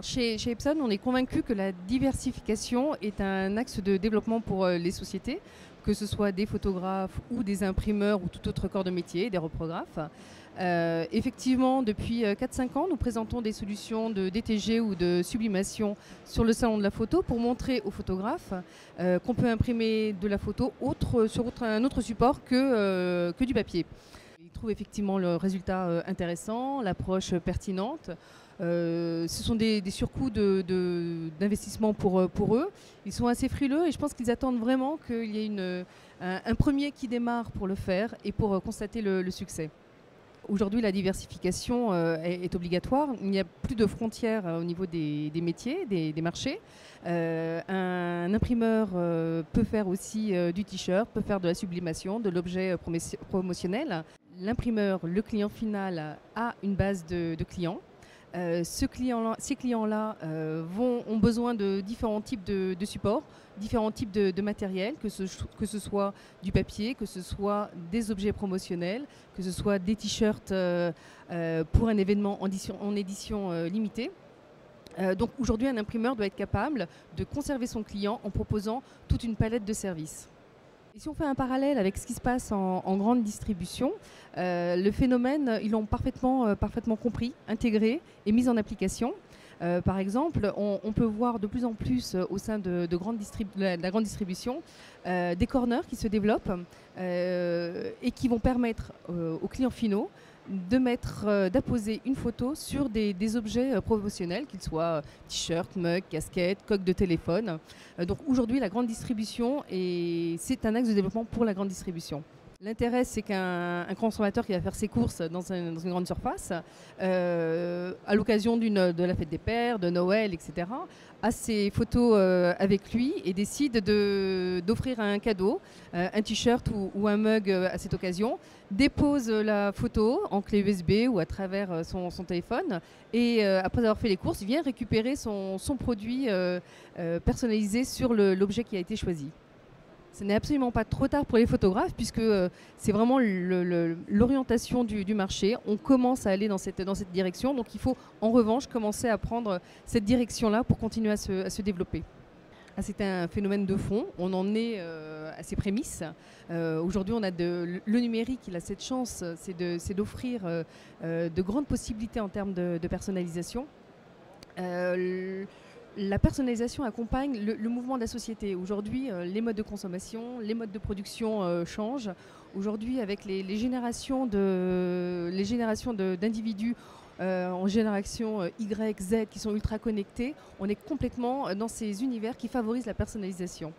Alors chez Epson, on est convaincu que la diversification est un axe de développement pour les sociétés, que ce soit des photographes ou des imprimeurs ou tout autre corps de métier, des reprographes. Effectivement, depuis 4-5 ans, nous présentons des solutions de DTG ou de sublimation sur le salon de la photo pour montrer aux photographes qu'on peut imprimer de la photo sur un autre support que du papier. Ils trouvent effectivement le résultat intéressant, l'approche pertinente. Ce sont des surcoûts d'investissement pour eux. Ils sont assez frileux et je pense qu'ils attendent vraiment qu'il y ait un premier qui démarre pour le faire et pour constater le succès. Aujourd'hui, la diversification est obligatoire. Il n'y a plus de frontières au niveau des métiers, des marchés. Un imprimeur peut faire aussi du t-shirt, peut faire de la sublimation, de l'objet promotionnel. L'imprimeur, le client final, a une base de clients. Ces clients-là ont besoin de différents types de supports, différents types de matériel, que ce soit du papier, que ce soit des objets promotionnels, que ce soit des t-shirts pour un événement en édition limitée. Donc aujourd'hui, un imprimeur doit être capable de conserver son client en proposant toute une palette de services. Et si on fait un parallèle avec ce qui se passe en grande distribution, le phénomène, ils l'ont parfaitement compris, intégré et mis en application. Par exemple, on peut voir de plus en plus au sein de la grande distribution des corners qui se développent et qui vont permettre aux clients finaux d'apposer une photo sur des objets promotionnels, qu'ils soient t-shirts, mugs, casquettes, coques de téléphone. Donc aujourd'hui, la grande distribution, c'est un axe de développement pour la grande distribution. L'intérêt, c'est qu'un consommateur qui va faire ses courses dans une grande surface, à l'occasion de la fête des pères, de Noël, etc., a ses photos avec lui et décide d'offrir un cadeau, un t-shirt ou un mug à cette occasion, dépose la photo en clé USB ou à travers son téléphone et après avoir fait les courses, il vient récupérer son produit personnalisé sur l'objet qui a été choisi. Ce n'est absolument pas trop tard pour les photographes puisque c'est vraiment l'orientation du marché. On commence à aller dans cette direction. Donc il faut en revanche commencer à prendre cette direction-là pour continuer à se développer. C'est un phénomène de fond. On en est à ses prémices. Aujourd'hui, on a le numérique. Il a cette chance, c'est d'offrir de grandes possibilités en termes de personnalisation. La personnalisation accompagne le mouvement de la société. Aujourd'hui, les modes de consommation, les modes de production changent. Aujourd'hui, avec les générations d'individus en génération Y, Z qui sont ultra connectés, on est complètement dans ces univers qui favorisent la personnalisation.